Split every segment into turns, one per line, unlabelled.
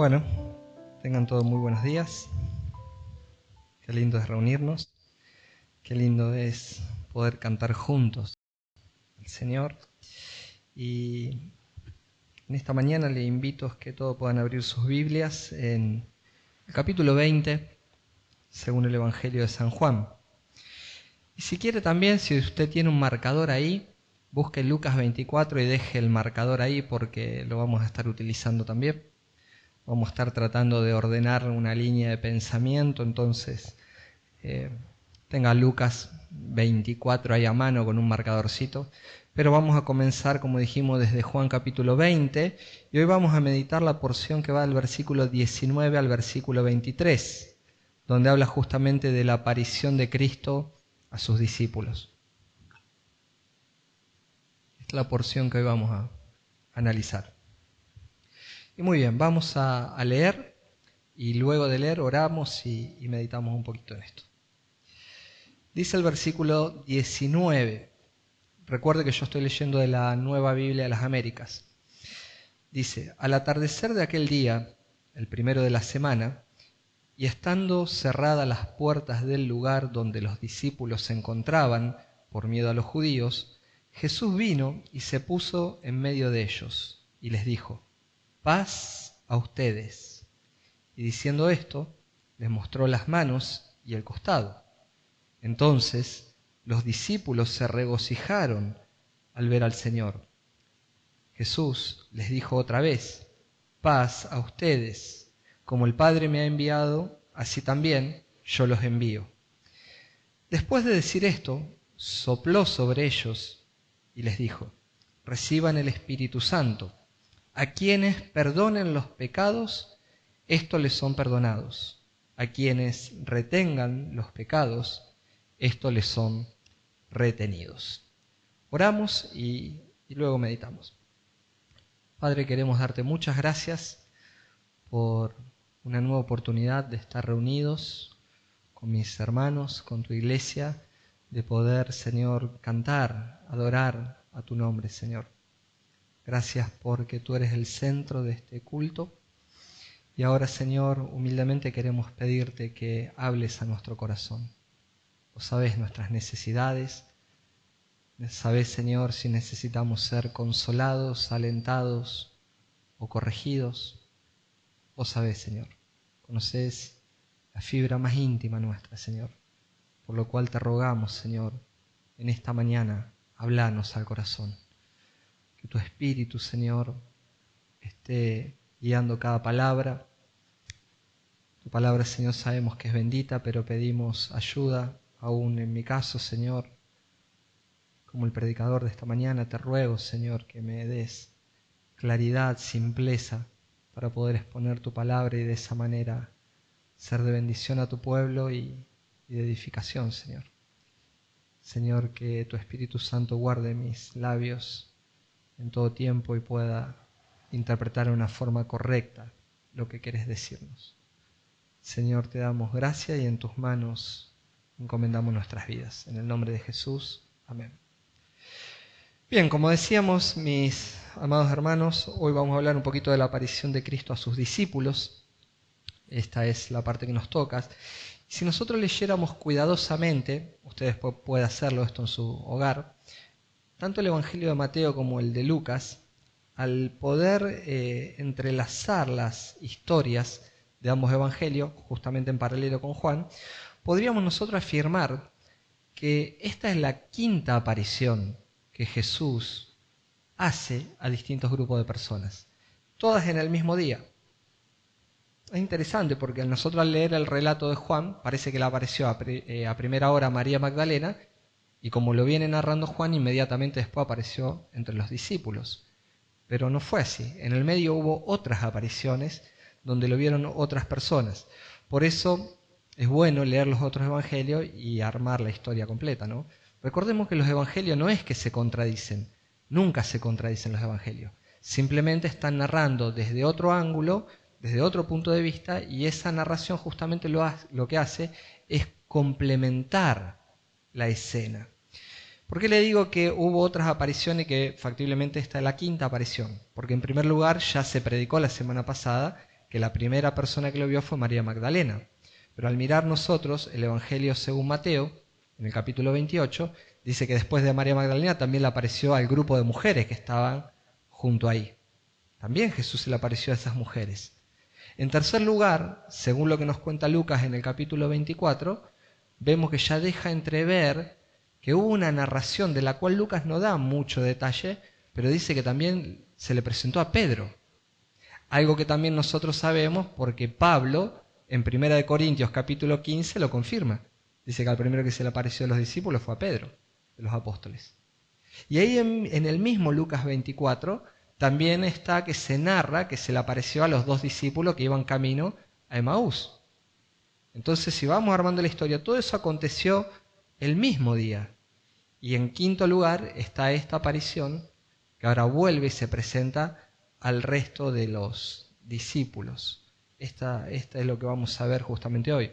Bueno, tengan todos muy buenos días. Qué lindo es reunirnos. Qué lindo es poder cantar juntos al Señor. Y en esta mañana les invito a que todos puedan abrir sus Biblias en el capítulo 20, según el Evangelio de San Juan. Y si quiere también, si usted tiene un marcador ahí, busque Lucas 24 y deje el marcador ahí porque lo vamos a estar utilizando también. Vamos a estar tratando de ordenar una línea de pensamiento, entonces tenga Lucas 24 ahí a mano con un marcadorcito. Pero vamos a comenzar, como dijimos, desde Juan capítulo 20 y hoy vamos a meditar la porción que va del versículo 19 al versículo 23, donde habla justamente de la aparición de Cristo a sus discípulos. Esta es la porción que hoy vamos a analizar. Y muy bien, vamos a leer y luego de leer oramos y meditamos un poquito en esto. Dice el versículo 19, recuerde que yo estoy leyendo de la Nueva Biblia de las Américas. Dice: al atardecer de aquel día, el primero de la semana, y estando cerradas las puertas del lugar donde los discípulos se encontraban por miedo a los judíos, Jesús vino y se puso en medio de ellos y les dijo: paz a ustedes. Y diciendo esto, les mostró las manos y el costado. Entonces los discípulos se regocijaron al ver al Señor. Jesús les dijo otra vez: paz a ustedes. Como el Padre me ha enviado, así también yo los envío. Después de decir esto, sopló sobre ellos y les dijo: reciban el Espíritu Santo. A quienes perdonen los pecados, estos les son perdonados. A quienes retengan los pecados, estos les son retenidos. Oramos y luego meditamos. Padre, queremos darte muchas gracias por una nueva oportunidad de estar reunidos con mis hermanos, con tu iglesia, de poder, Señor, cantar, adorar a tu nombre, Señor. Gracias porque tú eres el centro de este culto. Y ahora, Señor, humildemente queremos pedirte que hables a nuestro corazón. Vos sabés nuestras necesidades. Sabés, Señor, si necesitamos ser consolados, alentados o corregidos. Vos sabés, Señor. Conocés la fibra más íntima nuestra, Señor. Por lo cual te rogamos, Señor, en esta mañana, hablanos al corazón. Que tu Espíritu, Señor, esté guiando cada palabra. Tu palabra, Señor, sabemos que es bendita, pero pedimos ayuda, aún en mi caso, Señor. Como el predicador de esta mañana, te ruego, Señor, que me des claridad, simpleza, para poder exponer tu palabra y de esa manera ser de bendición a tu pueblo y de edificación, Señor. Señor, que tu Espíritu Santo guarde mis labios en todo tiempo y pueda interpretar de una forma correcta lo que quieres decirnos. Señor, te damos gracias y en tus manos encomendamos nuestras vidas. En el nombre de Jesús, amén. Bien, como decíamos, mis amados hermanos, hoy vamos a hablar un poquito de la aparición de Cristo a sus discípulos. Esta es la parte que nos toca. Si nosotros leyéramos cuidadosamente, ustedes pueden hacerlo esto en su hogar, tanto el Evangelio de Mateo como el de Lucas, al poder entrelazar las historias de ambos evangelios, justamente en paralelo con Juan, podríamos nosotros afirmar que esta es la quinta aparición que Jesús hace a distintos grupos de personas, todas en el mismo día. Es interesante porque nosotros al leer el relato de Juan, parece que le apareció a primera hora a María Magdalena, y como lo viene narrando Juan, inmediatamente después apareció entre los discípulos. Pero no fue así. En el medio hubo otras apariciones donde lo vieron otras personas. Por eso es bueno leer los otros evangelios y armar la historia completa, ¿no? Recordemos que los evangelios no es que se contradicen, nunca se contradicen los evangelios. Simplemente están narrando desde otro ángulo, desde otro punto de vista, y esa narración justamente lo que hace es complementar la escena. ¿Por qué le digo que hubo otras apariciones y que factiblemente esta es la quinta aparición? Porque en primer lugar ya se predicó la semana pasada que la primera persona que lo vio fue María Magdalena. Pero al mirar nosotros el Evangelio según Mateo, en el capítulo 28, dice que después de María Magdalena también le apareció al grupo de mujeres que estaban junto ahí. También Jesús se le apareció a esas mujeres. En tercer lugar, según lo que nos cuenta Lucas en el capítulo 24, vemos que ya deja entrever que hubo una narración de la cual Lucas no da mucho detalle, pero dice que también se le presentó a Pedro. Algo que también nosotros sabemos porque Pablo, en 1 Corintios capítulo 15, lo confirma. Dice que al primero que se le apareció a los discípulos fue a Pedro, de los apóstoles. Y ahí en el mismo Lucas 24 también está que se narra que se le apareció a los dos discípulos que iban camino a Emaús. Entonces, si vamos armando la historia, todo eso aconteció el mismo día. Y en quinto lugar está esta aparición que ahora vuelve y se presenta al resto de los discípulos. Esta es lo que vamos a ver justamente hoy.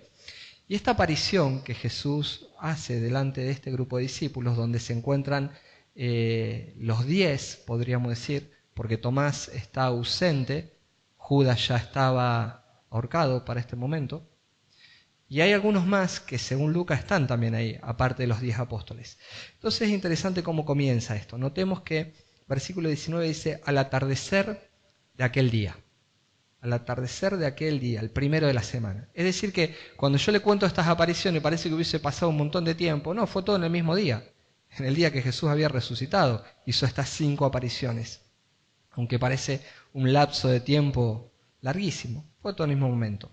Y esta aparición que Jesús hace delante de este grupo de discípulos, donde se encuentran los 10, podríamos decir, porque Tomás está ausente, Judas ya estaba ahorcado para este momento, y hay algunos más que según Lucas están también ahí, aparte de los 10 apóstoles. Entonces es interesante cómo comienza esto. Notemos que versículo 19 dice, al atardecer de aquel día. Al atardecer de aquel día, el primero de la semana. Es decir que cuando yo le cuento estas apariciones parece que hubiese pasado un montón de tiempo. No, fue todo en el mismo día. En el día que Jesús había resucitado, hizo estas 5 apariciones. Aunque parece un lapso de tiempo larguísimo. Fue todo en el mismo momento.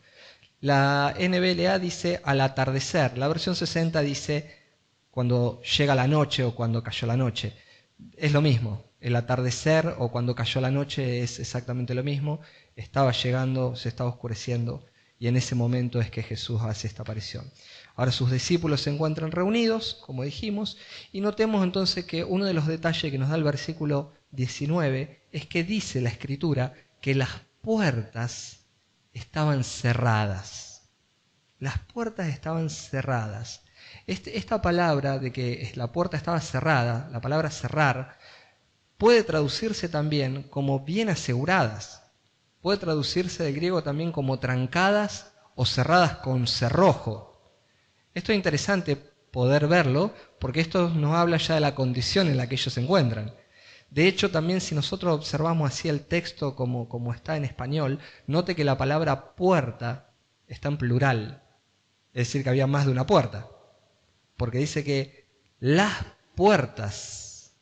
La NBLA dice al atardecer. La versión 60 dice cuando llega la noche o cuando cayó la noche. Es lo mismo. El atardecer o cuando cayó la noche es exactamente lo mismo. Estaba llegando, se estaba oscureciendo y en ese momento es que Jesús hace esta aparición. Ahora sus discípulos se encuentran reunidos, como dijimos, y notemos entonces que uno de los detalles que nos da el versículo 19 es que dice la Escritura que las puertas estaban cerradas. Las puertas estaban cerradas. Esta palabra de que la puerta estaba cerrada, la palabra cerrar, puede traducirse también como bien aseguradas. Puede traducirse del griego también como trancadas o cerradas con cerrojo. Esto es interesante poder verlo porque esto nos habla ya de la condición en la que ellos se encuentran. De hecho, también si nosotros observamos así el texto como está en español, note que la palabra puerta está en plural. Es decir, que había más de una puerta. Porque dice que las puertas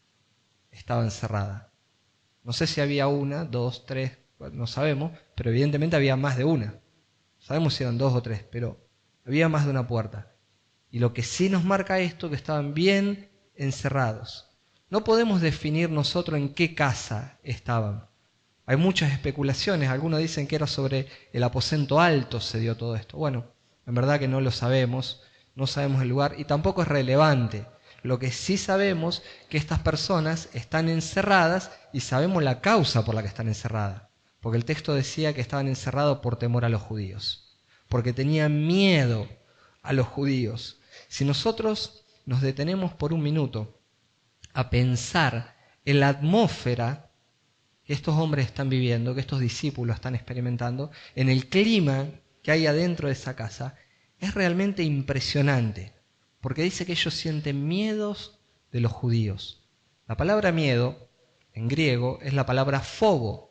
estaban cerradas. No sé si había una, 2, 3, no sabemos, pero evidentemente había más de una. Sabemos si eran 2 o 3, pero había más de una puerta. Y lo que sí nos marca esto, que estaban bien encerrados. No podemos definir nosotros en qué casa estaban. Hay muchas especulaciones, algunos dicen que era sobre el aposento alto se dio todo esto. Bueno, en verdad que no lo sabemos, no sabemos el lugar y tampoco es relevante. Lo que sí sabemos es que estas personas están encerradas y sabemos la causa por la que están encerradas. Porque el texto decía que estaban encerrados por temor a los judíos. Porque tenían miedo a los judíos. Si nosotros nos detenemos por un minuto a pensar en la atmósfera que estos hombres están viviendo, que estos discípulos están experimentando, en el clima que hay adentro de esa casa, es realmente impresionante. Porque dice que ellos sienten miedos de los judíos. La palabra miedo, en griego, es la palabra fobo.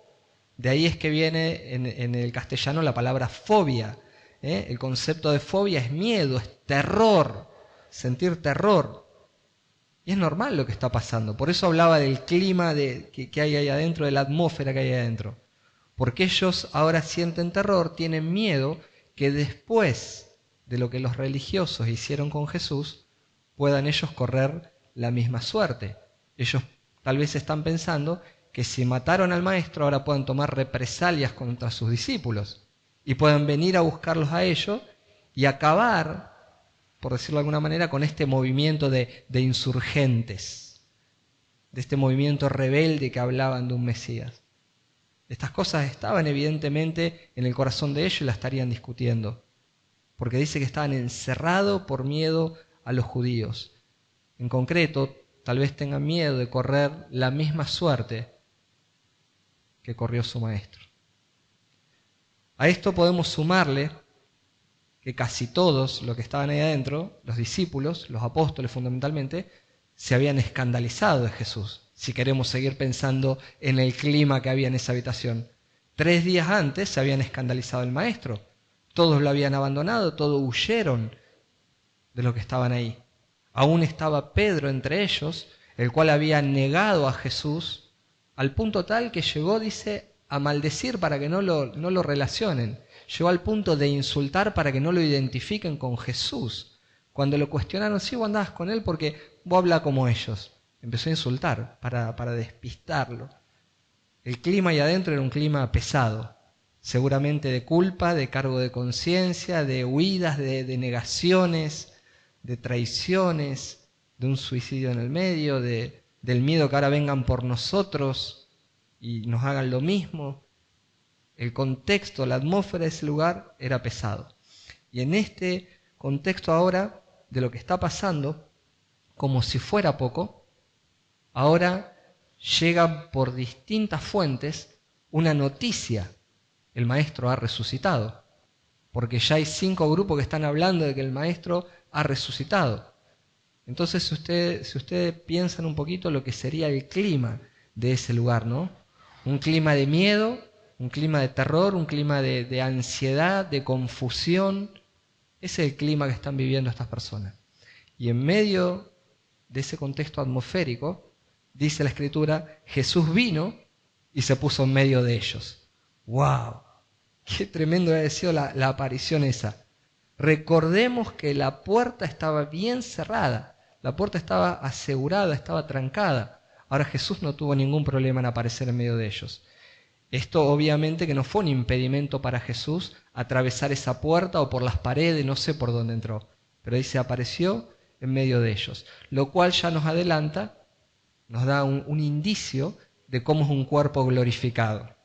De ahí es que viene en el castellano la palabra fobia. El concepto de fobia es miedo, es terror, sentir terror. Y es normal lo que está pasando. Por eso hablaba del clima que hay ahí adentro, de la atmósfera que hay ahí adentro. Porque ellos ahora sienten terror, tienen miedo que después de lo que los religiosos hicieron con Jesús, puedan ellos correr la misma suerte. Ellos tal vez están pensando que si mataron al maestro ahora pueden tomar represalias contra sus discípulos y pueden venir a buscarlos a ellos y acabar, por decirlo de alguna manera, con este movimiento de insurgentes, de este movimiento rebelde que hablaban de un Mesías. Estas cosas estaban evidentemente en el corazón de ellos y las estarían discutiendo, porque dice que estaban encerrados por miedo a los judíos. En concreto, tal vez tengan miedo de correr la misma suerte que corrió su maestro. A esto podemos sumarle que casi todos los que estaban ahí adentro, los discípulos, los apóstoles fundamentalmente, se habían escandalizado de Jesús, si queremos seguir pensando en el clima que había en esa habitación. 3 días antes se habían escandalizado del maestro, todos lo habían abandonado, todos huyeron de los que estaban ahí. Aún estaba Pedro entre ellos, el cual había negado a Jesús, al punto tal que llegó, dice, a maldecir para que no lo relacionen. Llegó al punto de insultar para que no lo identifiquen con Jesús. Cuando lo cuestionaron, sí, vos andabas con él porque vos hablas como ellos. Empezó a insultar para despistarlo. El clima ahí adentro era un clima pesado, seguramente de culpa, de cargo de conciencia, de huidas, de negaciones, de traiciones, de un suicidio en el medio, del miedo que ahora vengan por nosotros y nos hagan lo mismo. El contexto, la atmósfera de ese lugar era pesado. Y en este contexto ahora de lo que está pasando, como si fuera poco, ahora llega por distintas fuentes una noticia: el maestro ha resucitado, porque ya hay 5 grupos que están hablando de que el maestro ha resucitado. Entonces, si ustedes piensan un poquito lo que sería el clima de ese lugar, ¿no? Un clima de miedo, un clima de terror, un clima de ansiedad, de confusión. Ese es el clima que están viviendo estas personas. Y en medio de ese contexto atmosférico, dice la Escritura, Jesús vino y se puso en medio de ellos. ¡Wow! ¡Qué tremendo ha sido la aparición esa! Recordemos que la puerta estaba bien cerrada, la puerta estaba asegurada, estaba trancada. Ahora Jesús no tuvo ningún problema en aparecer en medio de ellos. Esto obviamente que no fue un impedimento para Jesús atravesar esa puerta o por las paredes, no sé por dónde entró, pero dice apareció en medio de ellos, lo cual ya nos adelanta, nos da un indicio de cómo es un cuerpo glorificado.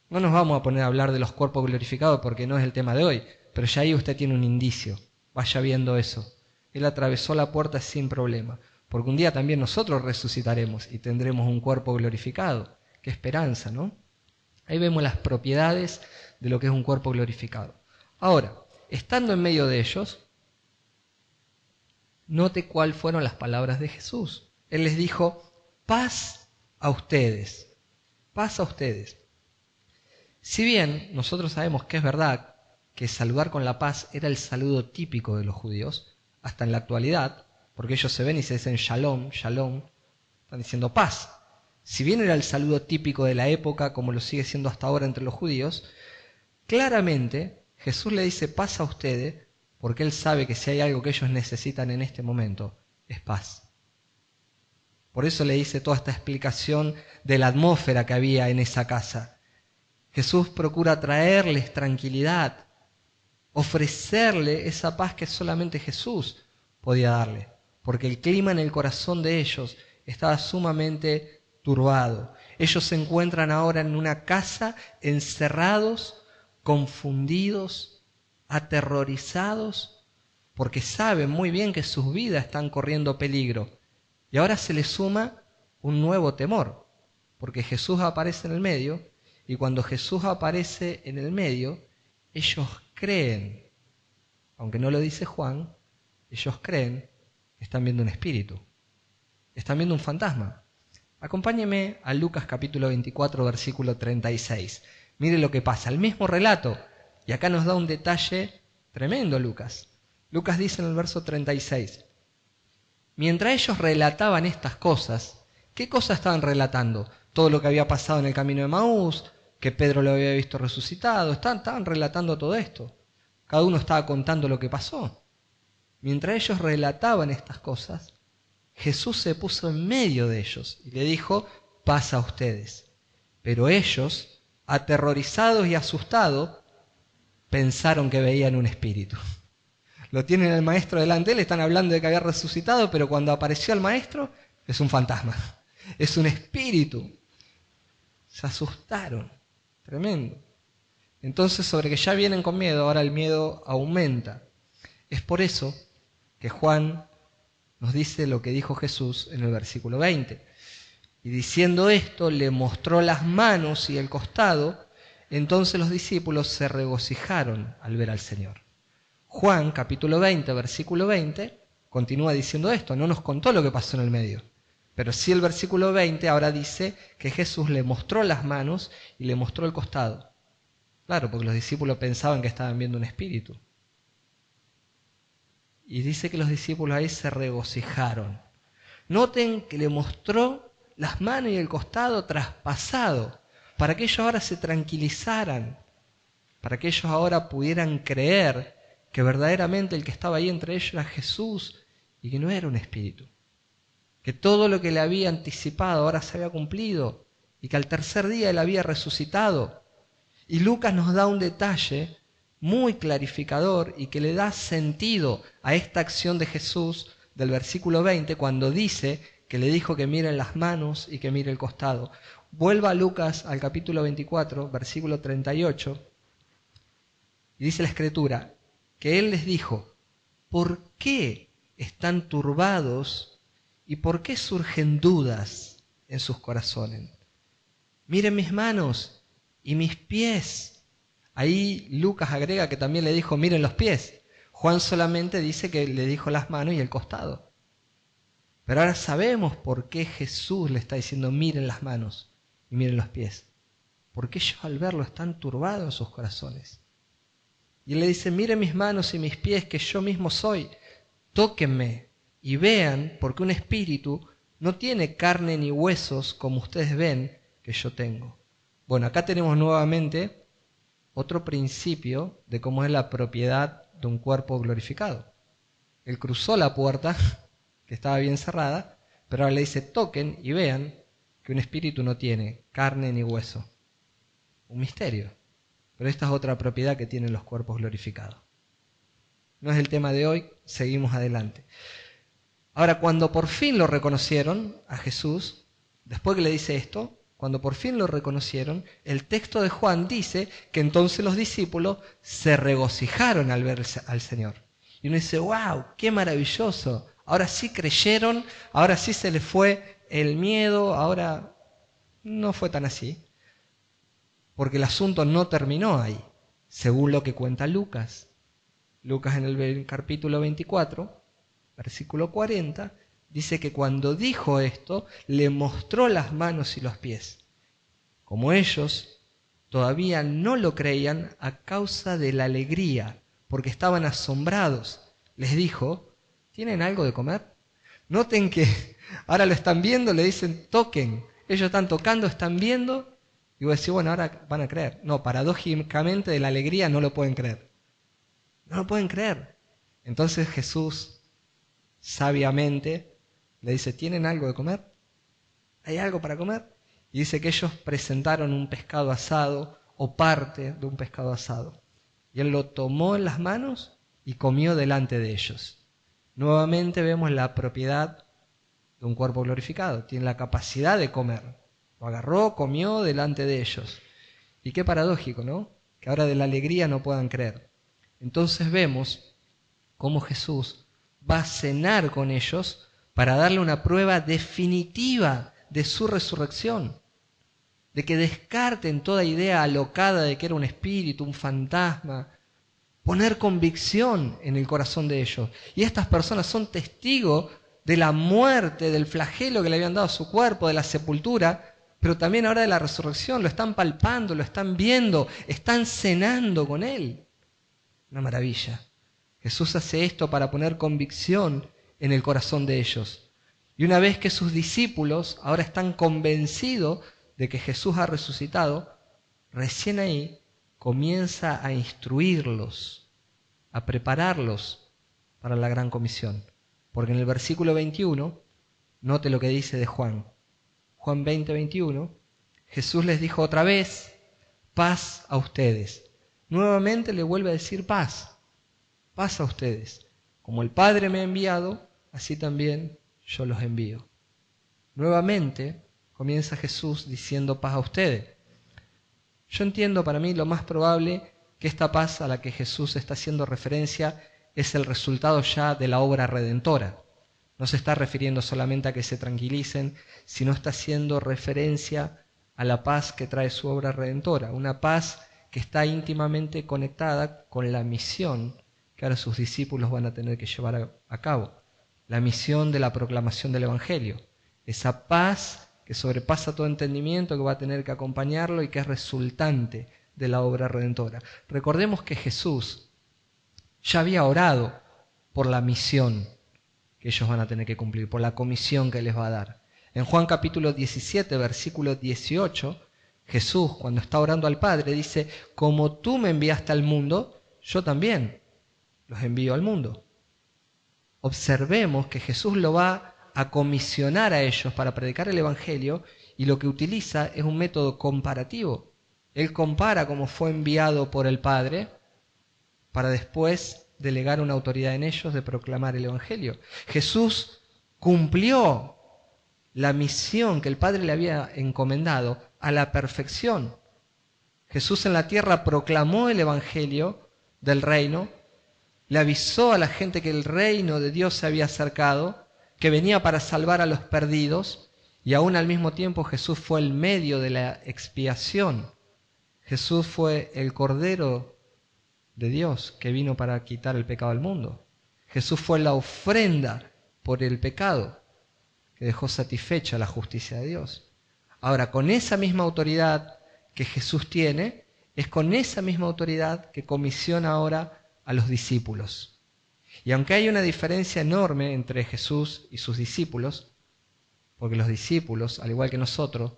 No nos vamos a poner a hablar de los cuerpos glorificados porque no es el tema de hoy, pero ya ahí usted tiene un indicio, vaya viendo eso. Él atravesó la puerta sin problema, porque un día también nosotros resucitaremos y tendremos un cuerpo glorificado. Qué esperanza, ¿no? Ahí vemos las propiedades de lo que es un cuerpo glorificado. Ahora, estando en medio de ellos, note cuáles fueron las palabras de Jesús. Él les dijo, paz a ustedes, paz a ustedes. Si bien nosotros sabemos que es verdad que saludar con la paz era el saludo típico de los judíos, hasta en la actualidad, porque ellos se ven y se dicen shalom, shalom, están diciendo paz. Si bien era el saludo típico de la época, como lo sigue siendo hasta ahora entre los judíos, claramente Jesús le dice paz a ustedes, porque Él sabe que si hay algo que ellos necesitan en este momento, es paz. Por eso le dice toda esta explicación de la atmósfera que había en esa casa. Jesús procura traerles tranquilidad, ofrecerle esa paz que solamente Jesús podía darle, porque el clima en el corazón de ellos estaba sumamente turbado. Ellos se encuentran ahora en una casa encerrados, confundidos, aterrorizados, porque saben muy bien que sus vidas están corriendo peligro. Y ahora se les suma un nuevo temor, porque Jesús aparece en el medio, y cuando Jesús aparece en el medio, ellos creen, aunque no lo dice Juan, ellos creen que están viendo un espíritu, están viendo un fantasma. Acompáñeme a Lucas capítulo 24, versículo 36. Mire lo que pasa, el mismo relato, y acá nos da un detalle tremendo Lucas. Lucas dice en el verso 36, mientras ellos relataban estas cosas, ¿qué cosas estaban relatando? Todo lo que había pasado en el camino de Emaús, que Pedro lo había visto resucitado, estaban relatando todo esto. Cada uno estaba contando lo que pasó. Mientras ellos relataban estas cosas, Jesús se puso en medio de ellos y le dijo, paz a ustedes. Pero ellos, aterrorizados y asustados, pensaron que veían un espíritu. Lo tienen el maestro delante, le están hablando de que había resucitado, pero cuando apareció el maestro, es un fantasma, es un espíritu. Se asustaron, tremendo. Entonces, sobre que ya vienen con miedo, ahora el miedo aumenta. Es por eso que Juan nos dice lo que dijo Jesús en el versículo 20. Y diciendo esto, le mostró las manos y el costado. entonces los discípulos se regocijaron al ver al Señor. Juan, capítulo 20, versículo 20, continúa diciendo esto. No nos contó lo que pasó en el medio, pero sí el versículo 20 ahora dice que Jesús le mostró las manos y le mostró el costado. Claro, porque los discípulos pensaban que estaban viendo un espíritu. Y dice que los discípulos ahí se regocijaron. Noten que le mostró las manos y el costado traspasado, para que ellos ahora se tranquilizaran, para que ellos ahora pudieran creer que verdaderamente el que estaba ahí entre ellos era Jesús y que no era un espíritu. Que todo lo que le había anticipado ahora se había cumplido y que al tercer día él había resucitado. Y Lucas nos da un detalle muy clarificador y que le da sentido a esta acción de Jesús del versículo 20 cuando dice que le dijo que miren las manos y que mire el costado. Vuelva a Lucas al capítulo 24, versículo 38, y dice la Escritura que él les dijo: ¿por qué están turbados y por qué surgen dudas en sus corazones? Miren mis manos y mis pies. Ahí Lucas agrega que también le dijo miren los pies. Juan solamente dice que le dijo las manos y el costado. Pero ahora sabemos por qué Jesús le está diciendo miren las manos y miren los pies. Porque ellos al verlo están turbados en sus corazones. Y él le dice miren mis manos y mis pies que yo mismo soy. Tóquenme y vean, porque un espíritu no tiene carne ni huesos como ustedes ven que yo tengo. Bueno, acá tenemos nuevamente otro principio de cómo es la propiedad de un cuerpo glorificado. Él cruzó la puerta, que estaba bien cerrada, pero ahora le dice toquen y vean que un espíritu no tiene carne ni hueso. Un misterio. Pero esta es otra propiedad que tienen los cuerpos glorificados. No es el tema de hoy, seguimos adelante. Ahora, cuando por fin lo reconocieron a Jesús, después que le dice esto, cuando por fin lo reconocieron, el texto de Juan dice que entonces los discípulos se regocijaron al ver al Señor. Y uno dice, wow, qué maravilloso, ahora sí creyeron, ahora sí se les fue el miedo, ahora no fue tan así. Porque el asunto no terminó ahí, según lo que cuenta Lucas. Lucas en el capítulo 24, versículo 40, dice que cuando dijo esto, le mostró las manos y los pies. Como ellos todavía no lo creían a causa de la alegría, porque estaban asombrados, les dijo, ¿tienen algo de comer? Noten que ahora lo están viendo, le dicen, toquen. Ellos están tocando, están viendo, y vos decís, bueno, ahora van a creer. No, paradójicamente de la alegría no lo pueden creer. No lo pueden creer. Entonces Jesús, sabiamente, le dice, ¿tienen algo de comer? ¿Hay algo para comer? Y dice que ellos presentaron un pescado asado o parte de un pescado asado. Y él lo tomó en las manos y comió delante de ellos. Nuevamente vemos la propiedad de un cuerpo glorificado. Tiene la capacidad de comer. Lo agarró, comió delante de ellos. Y qué paradójico, ¿no? Que ahora de la alegría no puedan creer. Entonces vemos cómo Jesús va a cenar con ellos para darle una prueba definitiva de su resurrección. De que descarten toda idea alocada de que era un espíritu, un fantasma. Poner convicción en el corazón de ellos. Y estas personas son testigos de la muerte, del flagelo que le habían dado a su cuerpo, de la sepultura, pero también ahora de la resurrección. Lo están palpando, lo están viendo, están cenando con él. Una maravilla. Jesús hace esto para poner convicción en el corazón de ellos. Y una vez que sus discípulos ahora están convencidos de que Jesús ha resucitado, recién ahí comienza a instruirlos, a prepararlos para la gran comisión. Porque en el versículo 21, note lo que dice de Juan. Juan 20, 21, Jesús les dijo otra vez, paz a ustedes. Nuevamente le vuelve a decir paz a ustedes. Como el Padre me ha enviado, así también yo los envío. Nuevamente comienza Jesús diciendo paz a ustedes. Yo entiendo, para mí lo más probable que esta paz a la que Jesús está haciendo referencia es el resultado ya de la obra redentora. No se está refiriendo solamente a que se tranquilicen, sino está haciendo referencia a la paz que trae su obra redentora, una paz que está íntimamente conectada con la misión que ahora sus discípulos van a tener que llevar a cabo, la misión de la proclamación del Evangelio, esa paz que sobrepasa todo entendimiento, que va a tener que acompañarlo y que es resultante de la obra redentora. Recordemos que Jesús ya había orado por la misión que ellos van a tener que cumplir, por la comisión que les va a dar. En Juan capítulo 17, versículo 18, Jesús, cuando está orando al Padre, dice: como tú me enviaste al mundo, yo también los envío al mundo. Observemos que Jesús lo va a comisionar a ellos para predicar el Evangelio, y lo que utiliza es un método comparativo. Él compara cómo fue enviado por el Padre para después delegar una autoridad en ellos de proclamar el Evangelio. Jesús cumplió la misión que el Padre le había encomendado a la perfección. Jesús en la tierra proclamó el Evangelio del reino, le avisó a la gente que el reino de Dios se había acercado, que venía para salvar a los perdidos, y aún al mismo tiempo Jesús fue el medio de la expiación. Jesús fue el Cordero de Dios que vino para quitar el pecado del mundo. Jesús fue la ofrenda por el pecado que dejó satisfecha la justicia de Dios. Ahora, con esa misma autoridad que Jesús tiene, es con esa misma autoridad que comisiona ahora a los discípulos. Y aunque hay una diferencia enorme entre Jesús y sus discípulos, porque los discípulos, al igual que nosotros,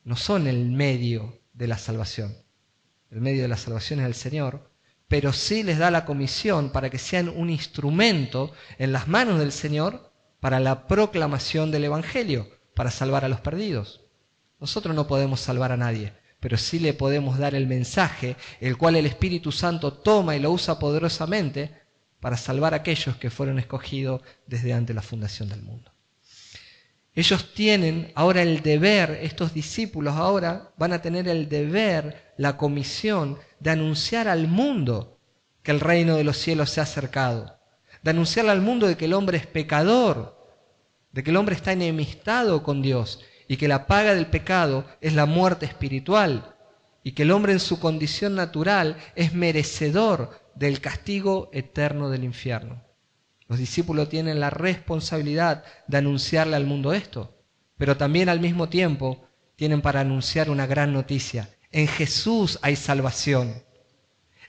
no son el medio de la salvación. El medio de la salvación es el Señor, pero sí les da la comisión para que sean un instrumento en las manos del Señor para la proclamación del Evangelio, para salvar a los perdidos. Nosotros no podemos salvar a nadie, pero sí le podemos dar el mensaje, el cual el Espíritu Santo toma y lo usa poderosamente para salvar a aquellos que fueron escogidos desde antes de la fundación del mundo. Ellos tienen ahora el deber, estos discípulos ahora van a tener el deber, la comisión de anunciar al mundo que el reino de los cielos se ha acercado, de anunciarle al mundo de que el hombre es pecador, de que el hombre está enemistado con Dios y que la paga del pecado es la muerte espiritual y que el hombre en su condición natural es merecedor del castigo eterno del infierno. Los discípulos tienen la responsabilidad de anunciarle al mundo esto, pero también al mismo tiempo tienen para anunciar una gran noticia. En Jesús hay salvación.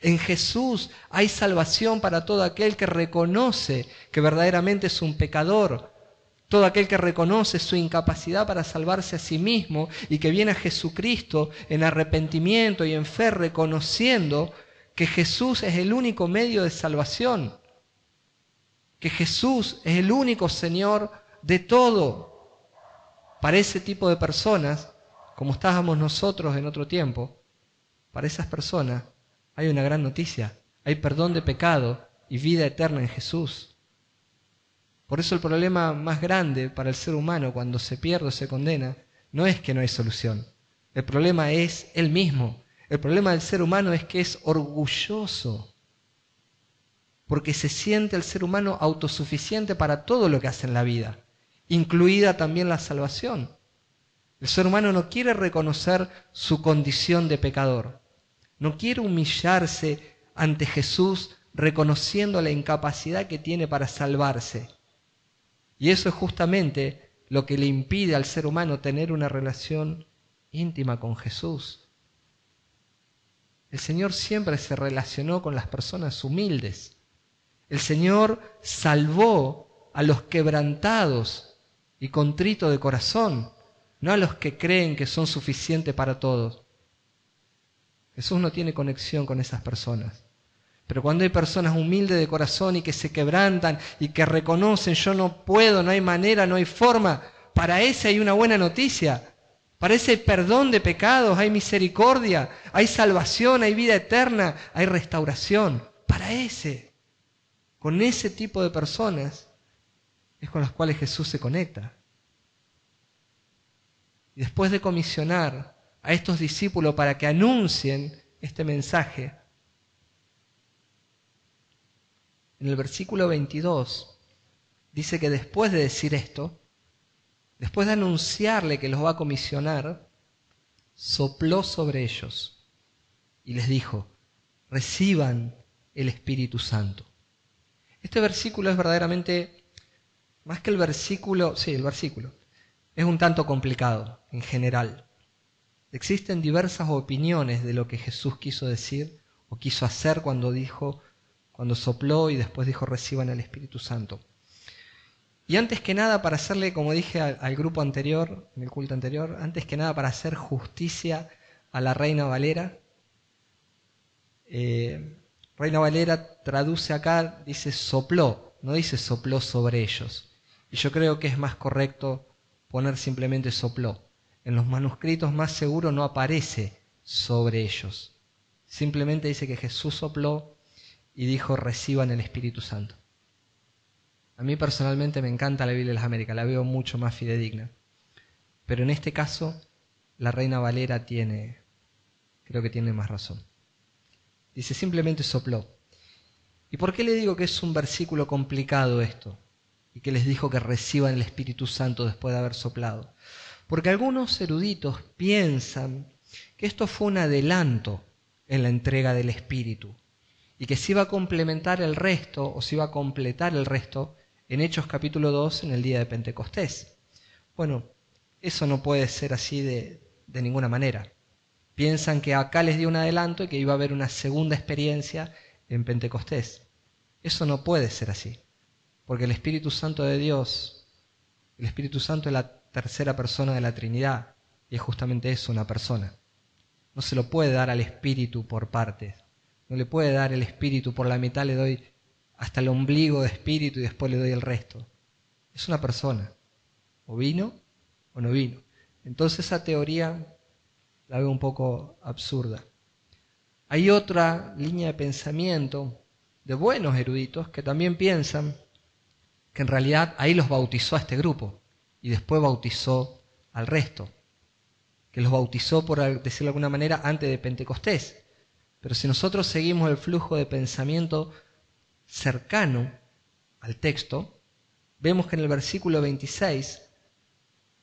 En Jesús hay salvación para todo aquel que reconoce que verdaderamente es un pecador, todo aquel que reconoce su incapacidad para salvarse a sí mismo y que viene a Jesucristo en arrepentimiento y en fe, reconociendo que Jesús es el único medio de salvación, que Jesús es el único Señor de todo. Para ese tipo de personas, como estábamos nosotros en otro tiempo, para esas personas hay una gran noticia. Hay perdón de pecado y vida eterna en Jesús. Por eso el problema más grande para el ser humano cuando se pierde o se condena no es que no hay solución. El problema es él mismo. El problema del ser humano es que es orgulloso, porque se siente el ser humano autosuficiente para todo lo que hace en la vida, incluida también la salvación. El ser humano no quiere reconocer su condición de pecador, no quiere humillarse ante Jesús reconociendo la incapacidad que tiene para salvarse. Y eso es justamente lo que le impide al ser humano tener una relación íntima con Jesús. El Señor siempre se relacionó con las personas humildes. El Señor salvó a los quebrantados y contritos de corazón, no a los que creen que son suficientes para todos. Jesús no tiene conexión con esas personas. Pero cuando hay personas humildes de corazón y que se quebrantan y que reconocen, yo no puedo, no hay manera, no hay forma, para ese hay una buena noticia. Para ese hay perdón de pecados, hay misericordia, hay salvación, hay vida eterna, hay restauración. Para ese. Con ese tipo de personas es con las cuales Jesús se conecta. Y después de comisionar a estos discípulos para que anuncien este mensaje, en el versículo 22 dice que después de decir esto, después de anunciarle que los va a comisionar, sopló sobre ellos y les dijo, reciban el Espíritu Santo. Este versículo es verdaderamente, más que el versículo, es un tanto complicado en general. Existen diversas opiniones de lo que Jesús quiso decir o quiso hacer cuando sopló y después dijo reciban el Espíritu Santo. Y antes que nada, para hacerle, como dije al grupo anterior, en el culto anterior, antes que nada para hacer justicia a la Reina Valera, Reina Valera traduce acá, dice sopló, no dice sopló sobre ellos. Y yo creo que es más correcto poner simplemente sopló. En los manuscritos más seguros no aparece sobre ellos. Simplemente dice que Jesús sopló y dijo reciban el Espíritu Santo. A mí personalmente me encanta la Biblia de las Américas, la veo mucho más fidedigna. Pero en este caso, la Reina Valera creo que tiene más razón. Dice simplemente sopló. ¿Y por qué le digo que es un versículo complicado esto? Y que les dijo que reciban el Espíritu Santo después de haber soplado. Porque algunos eruditos piensan que esto fue un adelanto en la entrega del Espíritu y que se iba a complementar el resto o se iba a completar el resto en Hechos capítulo 2 en el día de Pentecostés. Bueno, eso no puede ser así de ninguna manera. Piensan que acá les dio un adelanto y que iba a haber una segunda experiencia en Pentecostés. Eso no puede ser así, porque el Espíritu Santo de Dios, el Espíritu Santo es la tercera persona de la Trinidad y es justamente eso, una persona. No se lo puede dar al Espíritu por partes. No le puede dar el Espíritu por la mitad, le doy hasta el ombligo de Espíritu y después le doy el resto. Es una persona. O vino o no vino. Entonces esa teoría la veo un poco absurda. Hay otra línea de pensamiento de buenos eruditos que también piensan que en realidad ahí los bautizó a este grupo y después bautizó al resto. Que los bautizó, por decirlo de alguna manera, antes de Pentecostés. Pero si nosotros seguimos el flujo de pensamiento cercano al texto, vemos que en el versículo 26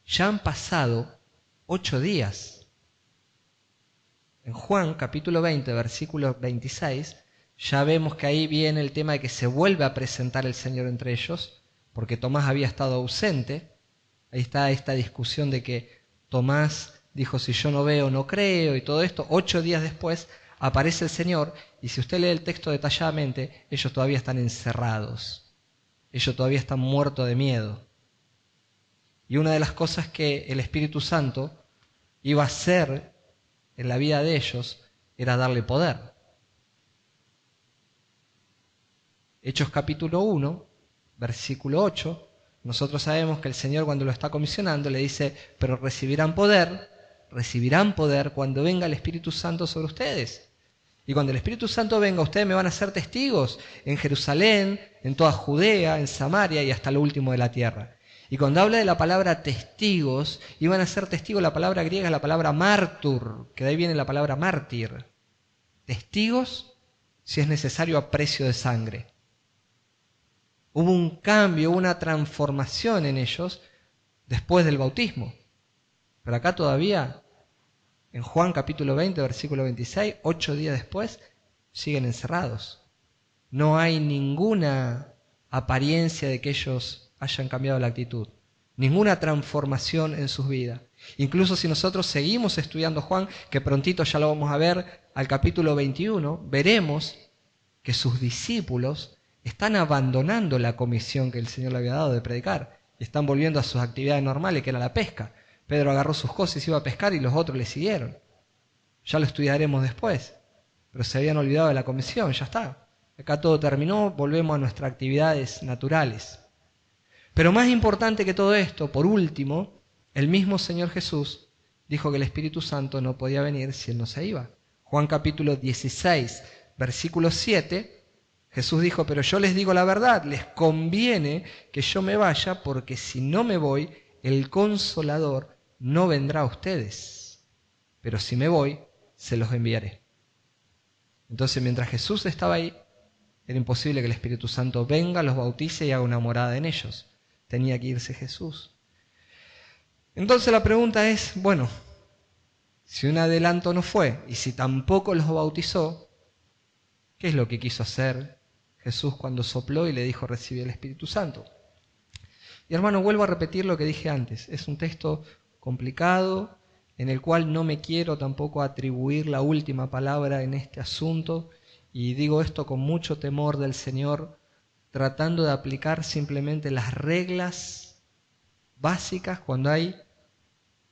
ya han pasado 8 días. En Juan capítulo 20, versículo 26, ya vemos que ahí viene el tema de que se vuelve a presentar el Señor entre ellos, porque Tomás había estado ausente. Ahí está esta discusión de que Tomás dijo, si yo no veo, no creo, y todo esto. 8 días después aparece el Señor, y si usted lee el texto detalladamente, ellos todavía están encerrados. Ellos todavía están muertos de miedo. Y una de las cosas que el Espíritu Santo iba a hacer en la vida de ellos era darle poder. Hechos capítulo 1, versículo 8, nosotros sabemos que el Señor cuando lo está comisionando le dice, pero recibirán poder cuando venga el Espíritu Santo sobre ustedes. Y cuando el Espíritu Santo venga, ustedes me van a ser testigos en Jerusalén, en toda Judea, en Samaria y hasta lo último de la tierra. Y cuando habla de la palabra testigos, iban a ser testigos, la palabra griega es la palabra mártur, que de ahí viene la palabra mártir. Testigos, si es necesario, a precio de sangre. Hubo un cambio, una transformación en ellos después del bautismo. Pero acá todavía, en Juan capítulo 20, versículo 26, 8 días después, siguen encerrados. No hay ninguna apariencia de que ellos hayan cambiado la actitud, ninguna transformación en sus vidas. Incluso si nosotros seguimos estudiando Juan, que prontito ya lo vamos a ver, al capítulo 21, veremos que sus discípulos están abandonando la comisión que el Señor le había dado de predicar y están volviendo a sus actividades normales, que era la pesca. Pedro agarró sus cosas y se iba a pescar y los otros le siguieron. Ya lo estudiaremos después, pero se habían olvidado de la comisión, ya está. Acá todo terminó, volvemos a nuestras actividades naturales. Pero más importante que todo esto, por último, el mismo Señor Jesús dijo que el Espíritu Santo no podía venir si Él no se iba. Juan capítulo 16, versículo 7, Jesús dijo, pero yo les digo la verdad, les conviene que yo me vaya, porque si no me voy, el Consolador no vendrá a ustedes. Pero si me voy, se los enviaré. Entonces, mientras Jesús estaba ahí, era imposible que el Espíritu Santo venga, los bautice y haga una morada en ellos. Tenía que irse Jesús. Entonces la pregunta es, bueno, Si un adelanto no fue y si tampoco los bautizó, ¿qué es lo que quiso hacer Jesús cuando sopló y le dijo recibí el Espíritu Santo? Y hermano, vuelvo a repetir lo que dije antes. Es un texto complicado en el cual no me quiero tampoco atribuir la última palabra en este asunto, y digo esto con mucho temor del Señor, tratando de aplicar simplemente las reglas básicas cuando hay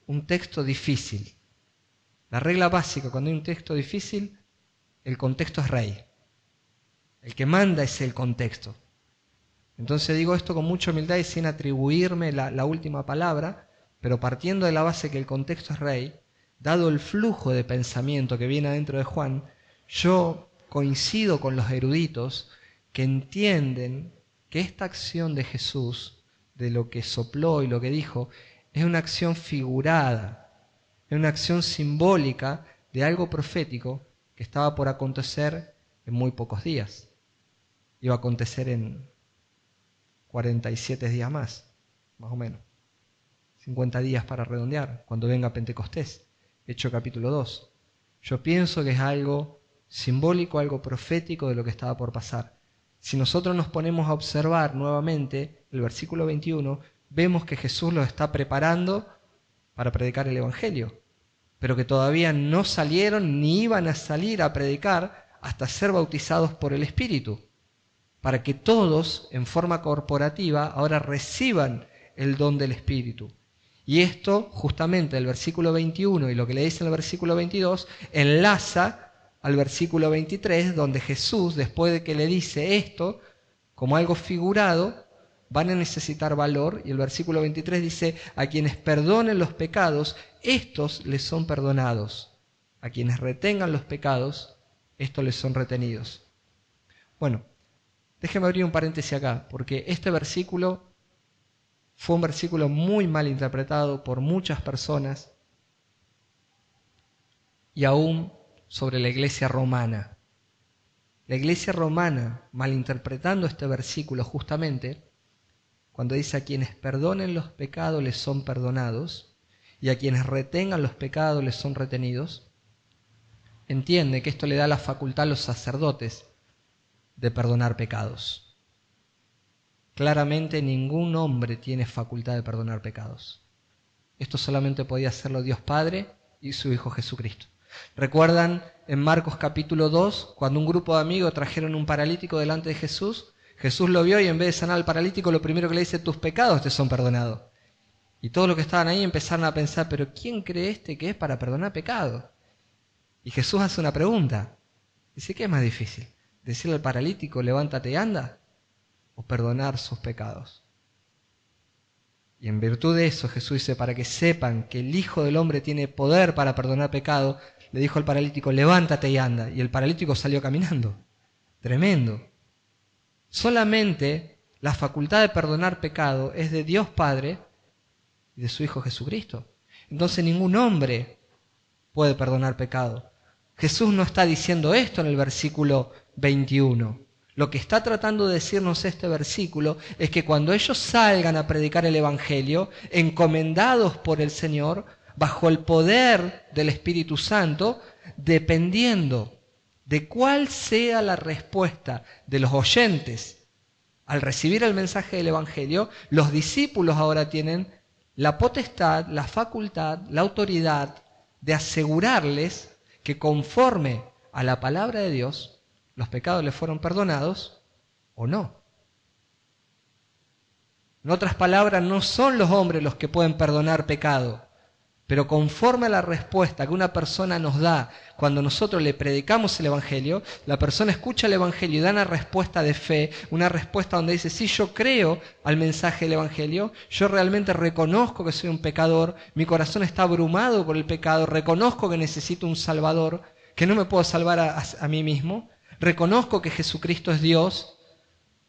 un texto difícil. La regla básica cuando hay un texto difícil, el contexto es rey. El que manda es el contexto. Entonces digo esto con mucha humildad y sin atribuirme la última palabra, pero partiendo de la base que el contexto es rey, dado el flujo de pensamiento que viene adentro de Juan, yo coincido con los eruditos que entienden que esta acción de Jesús, de lo que sopló y lo que dijo, es una acción figurada, es una acción simbólica de algo profético que estaba por acontecer en muy pocos días. Iba a acontecer en 47 días más o menos. 50 días para redondear, cuando venga Pentecostés, Hechos capítulo 2. Yo pienso que es algo simbólico, algo profético de lo que estaba por pasar. Si nosotros nos ponemos a observar nuevamente el versículo 21, vemos que Jesús los está preparando para predicar el Evangelio, pero que todavía no salieron ni iban a salir a predicar hasta ser bautizados por el Espíritu, para que todos, en forma corporativa, ahora reciban el don del Espíritu. Y esto, justamente el versículo 21 y lo que le dice en el versículo 22, enlaza al versículo 23, donde Jesús, después de que le dice esto, como algo figurado, van a necesitar valor. Y el versículo 23 dice, a quienes perdonen los pecados, estos les son perdonados. A quienes retengan los pecados, estos les son retenidos. Bueno, déjeme abrir un paréntesis acá, porque este versículo fue un versículo muy mal interpretado por muchas personas y aún sobre la iglesia romana. La iglesia romana, malinterpretando este versículo justamente, cuando dice a quienes perdonen los pecados les son perdonados y a quienes retengan los pecados les son retenidos, entiende que esto le da la facultad a los sacerdotes de perdonar pecados. Claramente ningún hombre tiene facultad de perdonar pecados. Esto solamente podía hacerlo Dios Padre y su Hijo Jesucristo. ¿Recuerdan en Marcos capítulo 2, cuando un grupo de amigos trajeron un paralítico delante de Jesús? Jesús lo vio y en vez de sanar al paralítico, lo primero que le dice, tus pecados te son perdonados. Y todos los que estaban ahí empezaron a pensar, pero ¿quién cree este que es para perdonar pecados? Y Jesús hace una pregunta. Dice, ¿qué es más difícil? ¿Decirle al paralítico, levántate y anda? ¿O perdonar sus pecados? Y en virtud de eso Jesús dice, para que sepan que el Hijo del Hombre tiene poder para perdonar pecado, le dijo al paralítico, levántate y anda. Y el paralítico salió caminando. Tremendo. Solamente la facultad de perdonar pecado es de Dios Padre y de su Hijo Jesucristo. Entonces ningún hombre puede perdonar pecado. Jesús no está diciendo esto en el versículo 21. Lo que está tratando de decirnos este versículo es que cuando ellos salgan a predicar el Evangelio, encomendados por el Señor, bajo el poder del Espíritu Santo, dependiendo de cuál sea la respuesta de los oyentes al recibir el mensaje del Evangelio, los discípulos ahora tienen la potestad, la facultad, la autoridad de asegurarles que conforme a la palabra de Dios, los pecados les fueron perdonados o no. En otras palabras, no son los hombres los que pueden perdonar pecado, pero conforme a la respuesta que una persona nos da cuando nosotros le predicamos el Evangelio, la persona escucha el Evangelio y da una respuesta de fe, una respuesta donde dice, sí, yo creo al mensaje del Evangelio, yo realmente reconozco que soy un pecador, mi corazón está abrumado por el pecado, reconozco que necesito un Salvador, que no me puedo salvar a mí mismo, reconozco que Jesucristo es Dios,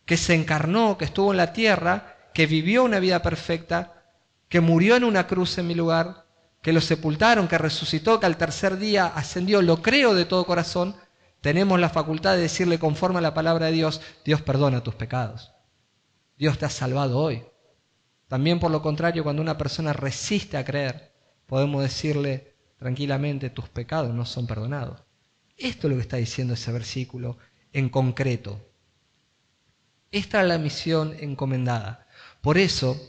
que se encarnó, que estuvo en la tierra, que vivió una vida perfecta, que murió en una cruz en mi lugar, que lo sepultaron, que resucitó, que al tercer día ascendió, lo creo de todo corazón. Tenemos la facultad de decirle conforme a la palabra de Dios, Dios perdona tus pecados. Dios te ha salvado hoy. También por lo contrario, cuando una persona resiste a creer, podemos decirle, tranquilamente tus pecados no son perdonados. Esto es lo que está diciendo ese versículo en concreto. Esta es la misión encomendada. Por eso,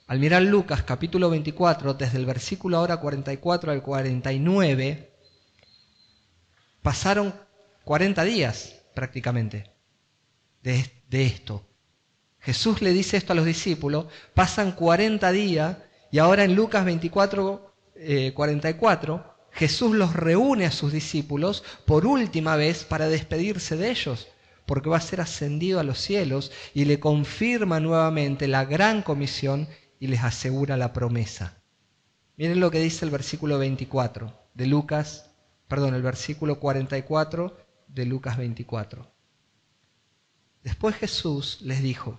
al mirar Lucas capítulo 24, desde el versículo ahora 44 al 49, pasaron 40 días prácticamente de esto. Jesús le dice esto a los discípulos, pasan 40 días y ahora en Lucas 24, 44, Jesús los reúne a sus discípulos por última vez para despedirse de ellos, porque va a ser ascendido a los cielos y le confirma nuevamente la gran comisión y les asegura la promesa. Miren lo que dice el versículo 24 de Lucas, perdón, el versículo 44 de Lucas 24. Después Jesús les dijo: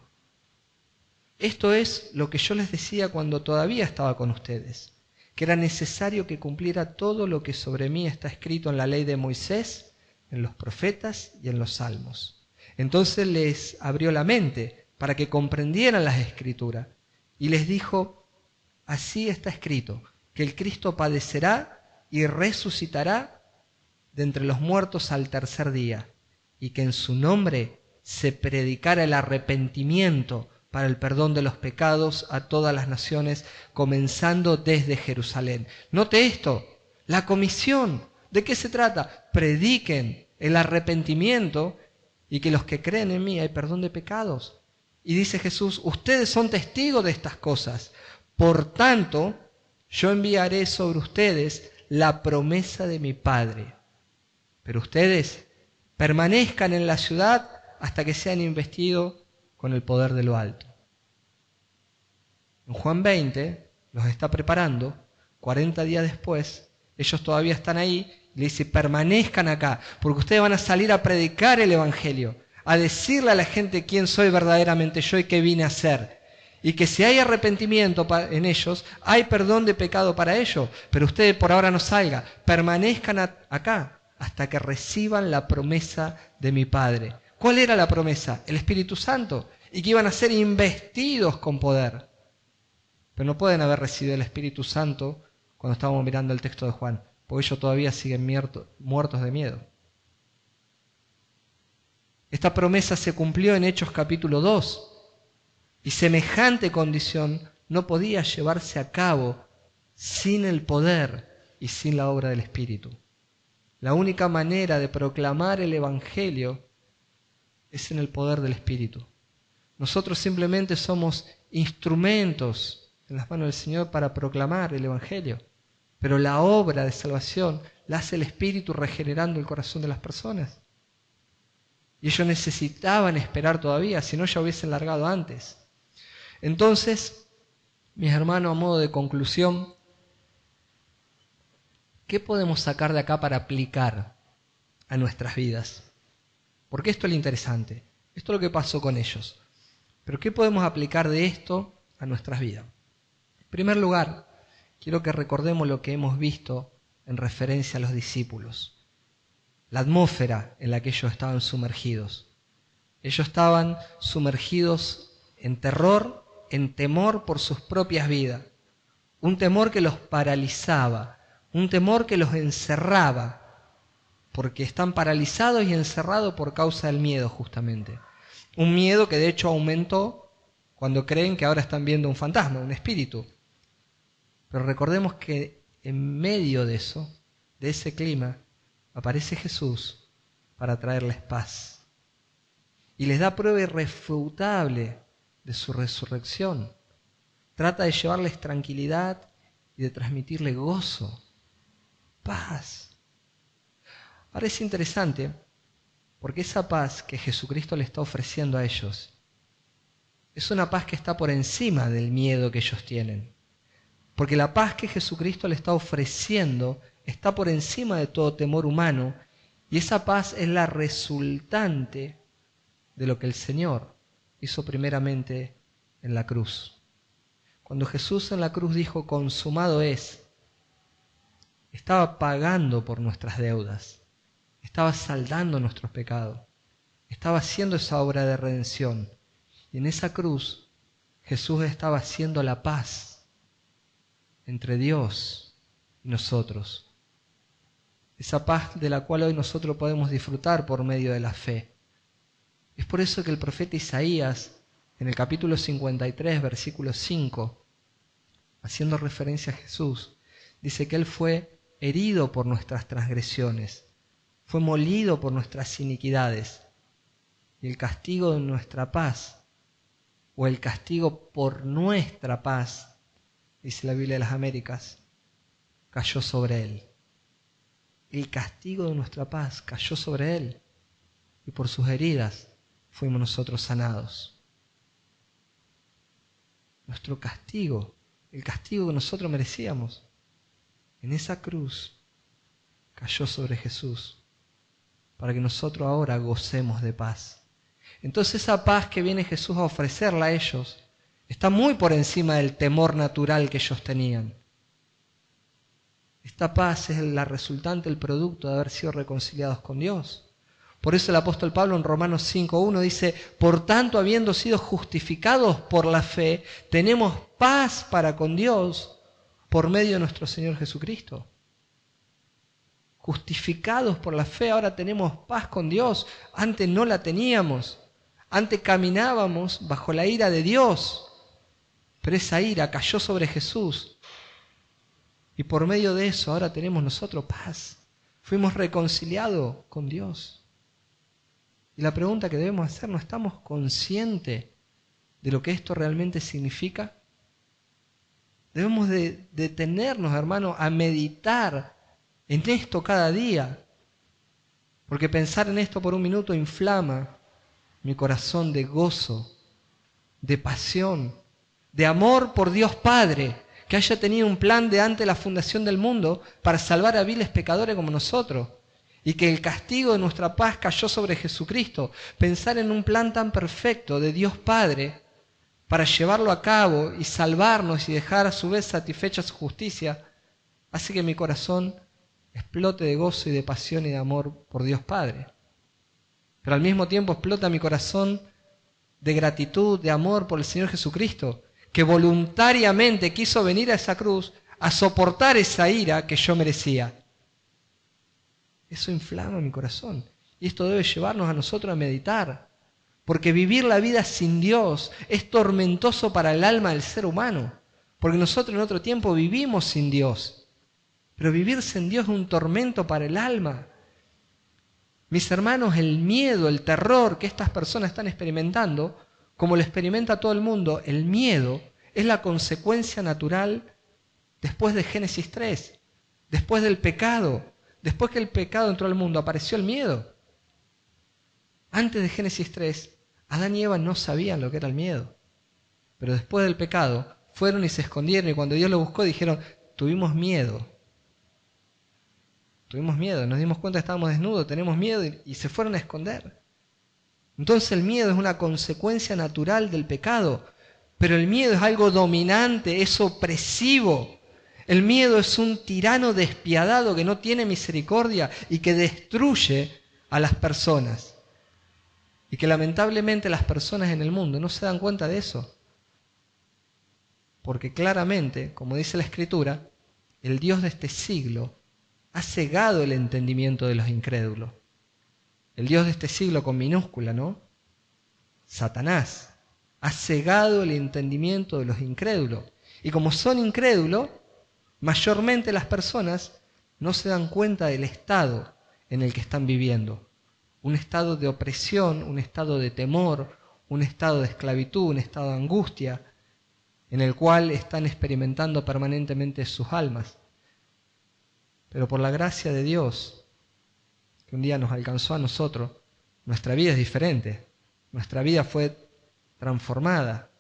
esto es lo que yo les decía cuando todavía estaba con ustedes, que era necesario que cumpliera todo lo que sobre mí está escrito en la ley de Moisés, en los profetas y en los salmos. Entonces les abrió la mente para que comprendieran las Escrituras y les dijo: así está escrito, que el Cristo padecerá y resucitará de entre los muertos al tercer día, y que en su nombre se predicara el arrepentimiento para el perdón de los pecados a todas las naciones, comenzando desde Jerusalén. Note esto, la comisión. ¿De qué se trata? Prediquen el arrepentimiento y que los que creen en mí hay perdón de pecados. Y dice Jesús: ustedes son testigos de estas cosas. Por tanto, yo enviaré sobre ustedes la promesa de mi Padre. Pero ustedes permanezcan en la ciudad hasta que sean investidos con el poder de lo alto. En Juan 20 los está preparando, 40 días después, ellos todavía están ahí, y le dice: permanezcan acá, porque ustedes van a salir a predicar el Evangelio, a decirle a la gente quién soy verdaderamente yo y qué vine a hacer. Y que si hay arrepentimiento en ellos, hay perdón de pecado para ellos, pero ustedes por ahora no salgan, permanezcan acá hasta que reciban la promesa de mi Padre. ¿Cuál era la promesa? El Espíritu Santo, y que iban a ser investidos con poder. Pero no pueden haber recibido el Espíritu Santo cuando estábamos mirando el texto de Juan, porque ellos todavía siguen muertos de miedo. Esta promesa se cumplió en Hechos capítulo 2, y semejante condición no podía llevarse a cabo sin el poder y sin la obra del Espíritu. La única manera de proclamar el Evangelio es en el poder del Espíritu. Nosotros simplemente somos instrumentos en las manos del Señor para proclamar el Evangelio. Pero la obra de salvación la hace el Espíritu regenerando el corazón de las personas. Y ellos necesitaban esperar todavía, si no ya hubiesen largado antes. Entonces, mis hermanos, a modo de conclusión, ¿qué podemos sacar de acá para aplicar a nuestras vidas? Porque esto es lo interesante. Esto es lo que pasó con ellos. Pero ¿qué podemos aplicar de esto a nuestras vidas? En primer lugar, quiero que recordemos lo que hemos visto en referencia a los discípulos. La atmósfera en la que ellos estaban sumergidos. Ellos estaban sumergidos en terror, en temor por sus propias vidas. Un temor que los paralizaba, un temor que los encerraba, porque están paralizados y encerrados por causa del miedo justamente. Un miedo que de hecho aumentó cuando creen que ahora están viendo un fantasma, un espíritu. Pero recordemos que en medio de eso, de ese clima, aparece Jesús para traerles paz. Y les da prueba irrefutable de su resurrección. Trata de llevarles tranquilidad y de transmitirles gozo, paz. Ahora es interesante porque esa paz que Jesucristo le está ofreciendo a ellos es una paz que está por encima del miedo que ellos tienen. Porque la paz que Jesucristo le está ofreciendo está por encima de todo temor humano, y esa paz es la resultante de lo que el Señor hizo primeramente en la cruz. Cuando Jesús en la cruz dijo: consumado es, estaba pagando por nuestras deudas, estaba saldando nuestros pecados, estaba haciendo esa obra de redención. Y en esa cruz Jesús estaba haciendo la paz entre Dios y nosotros. esa paz de la cual hoy nosotros podemos disfrutar por medio de la fe. Es por eso que el profeta Isaías, en el capítulo 53, versículo 5, haciendo referencia a Jesús, dice que Él fue herido por nuestras transgresiones, fue molido por nuestras iniquidades, y el castigo de nuestra paz, o el castigo por nuestra paz, dice la Biblia de las Américas, cayó sobre Él. El castigo de nuestra paz cayó sobre Él, y por sus heridas fuimos nosotros sanados. Nuestro castigo, el castigo que nosotros merecíamos, en esa cruz cayó sobre Jesús, para que nosotros ahora gocemos de paz. Entonces esa paz que viene Jesús a ofrecerla a ellos está muy por encima del temor natural que ellos tenían. Esta paz es la resultante, el producto de haber sido reconciliados con Dios. Por eso el apóstol Pablo en Romanos 5:1 dice: por tanto, habiendo sido justificados por la fe, tenemos paz para con Dios por medio de nuestro Señor Jesucristo. Justificados por la fe, ahora tenemos paz con Dios. Antes no la teníamos. Antes caminábamos bajo la ira de Dios. Pero esa ira cayó sobre Jesús. Y por medio de eso ahora tenemos nosotros paz. Fuimos reconciliados con Dios. Y la pregunta que debemos hacer, ¿no estamos conscientes de lo que esto realmente significa? Debemos de detenernos, hermanos, a meditar en esto cada día. Porque pensar en esto por un minuto inflama mi corazón de gozo, de pasión, de amor por Dios Padre, que haya tenido un plan de antes de la fundación del mundo para salvar a viles pecadores como nosotros, y que el castigo de nuestra paz cayó sobre Jesucristo. Pensar en un plan tan perfecto de Dios Padre para llevarlo a cabo y salvarnos y dejar a su vez satisfecha su justicia, hace que mi corazón explote de gozo y de pasión y de amor por Dios Padre. Pero al mismo tiempo explota mi corazón de gratitud, de amor por el Señor Jesucristo, que voluntariamente quiso venir a esa cruz a soportar esa ira que yo merecía. Eso inflama mi corazón. Y esto debe llevarnos a nosotros a meditar. Porque vivir la vida sin Dios es tormentoso para el alma del ser humano. Porque nosotros en otro tiempo vivimos sin Dios. Pero vivir sin Dios es un tormento para el alma. Mis hermanos, el miedo, el terror que estas personas están experimentando, como lo experimenta todo el mundo, el miedo es la consecuencia natural después de Génesis 3, después del pecado. Después que el pecado entró al mundo, apareció el miedo. Antes de Génesis 3, Adán y Eva no sabían lo que era el miedo. Pero después del pecado, fueron y se escondieron, y cuando Dios lo buscó, dijeron: tuvimos miedo. Tuvimos miedo, nos dimos cuenta que estábamos desnudos, tenemos miedo, y se fueron a esconder. Entonces el miedo es una consecuencia natural del pecado, pero el miedo es algo dominante, es opresivo. El miedo es un tirano despiadado que no tiene misericordia y que destruye a las personas. Y que lamentablemente las personas en el mundo no se dan cuenta de eso. Porque claramente, como dice la Escritura, el Dios de este siglo ha cegado el entendimiento de los incrédulos. El Dios de este siglo con minúscula, ¿no? Satanás ha cegado el entendimiento de los incrédulos. Y como son incrédulos, mayormente las personas no se dan cuenta del estado en el que están viviendo. Un estado de opresión, un estado de temor, un estado de esclavitud, un estado de angustia, en el cual están experimentando permanentemente sus almas. Pero por la gracia de Dios, que un día nos alcanzó a nosotros, nuestra vida es diferente. Nuestra vida fue transformada.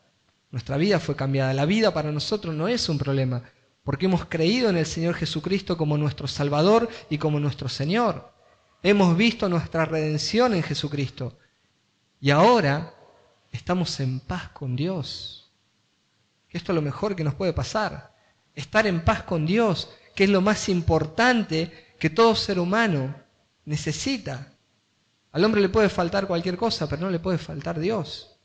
Nuestra vida fue cambiada. La vida para nosotros no es un problema, porque hemos creído en el Señor Jesucristo como nuestro Salvador y como nuestro Señor. Hemos visto nuestra redención en Jesucristo. Y ahora estamos en paz con Dios. Esto es lo mejor que nos puede pasar. Estar en paz con Dios, que es lo más importante que todo ser humano necesita. Al hombre le puede faltar cualquier cosa, pero no le puede faltar Dios.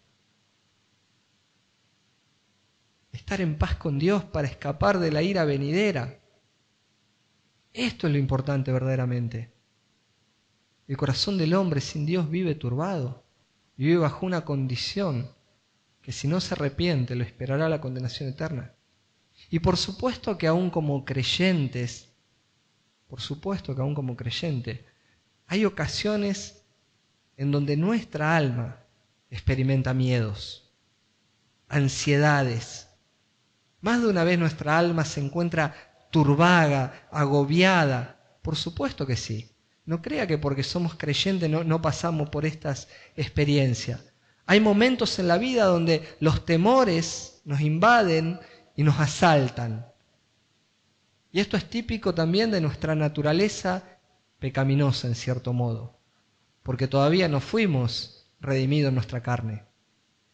Estar en paz con Dios para escapar de la ira venidera. Esto es lo importante verdaderamente. El corazón del hombre sin Dios vive turbado, vive bajo una condición que si no se arrepiente lo esperará la condenación eterna. Y por supuesto que aún como creyentes, hay ocasiones en donde nuestra alma experimenta miedos, ansiedades. Más de una vez nuestra alma se encuentra turbada, agobiada. Por supuesto que sí. No crea que porque somos creyentes no pasamos por estas experiencias. Hay momentos en la vida donde los temores nos invaden y nos asaltan. Y esto es típico también de nuestra naturaleza pecaminosa, en cierto modo, porque todavía no fuimos redimidos en nuestra carne.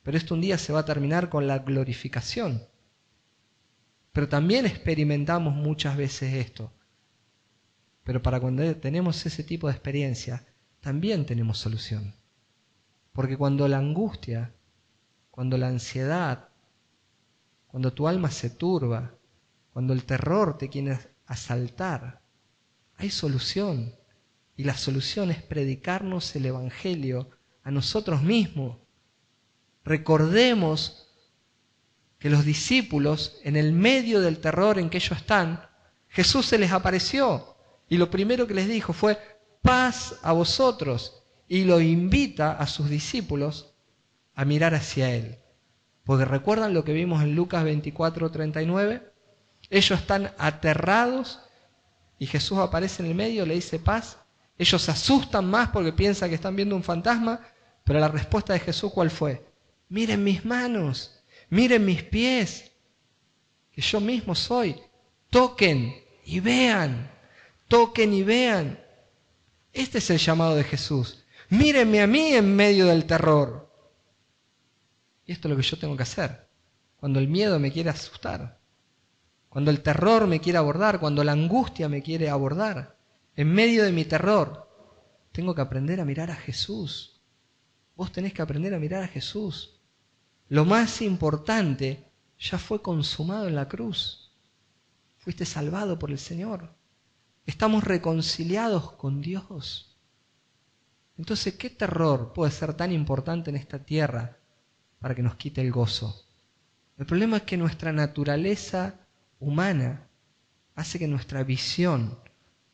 Pero esto un día se va a terminar con la glorificación. Pero también experimentamos muchas veces esto. Pero para cuando tenemos ese tipo de experiencia, también tenemos solución. Porque cuando la angustia, cuando la ansiedad, cuando tu alma se turba, cuando el terror te quiere asaltar, hay solución. Y la solución es predicarnos el Evangelio a nosotros mismos. Recordemos que los discípulos, en el medio del terror en que ellos están, Jesús se les apareció. Y lo primero que les dijo fue, paz a vosotros. Y lo invita a sus discípulos a mirar hacia Él. Porque recuerdan lo que vimos en Lucas 24:39. Ellos están aterrados y Jesús aparece en el medio, le dice paz. Ellos se asustan más porque piensan que están viendo un fantasma. Pero la respuesta de Jesús, ¿cuál fue? Miren mis manos, miren mis pies, que yo mismo soy. Toquen y vean. Toquen y vean. Este es el llamado de Jesús. Mírenme a mí en medio del terror. Y esto es lo que yo tengo que hacer. Cuando el miedo me quiere asustar. Cuando el terror me quiere abordar. Cuando la angustia me quiere abordar. En medio de mi terror, tengo que aprender a mirar a Jesús. Vos tenés que aprender a mirar a Jesús. Lo más importante ya fue consumado en la cruz. Fuiste salvado por el Señor. Estamos reconciliados con Dios. Entonces, ¿qué terror puede ser tan importante en esta tierra para que nos quite el gozo? El problema es que nuestra naturaleza humana hace que nuestra visión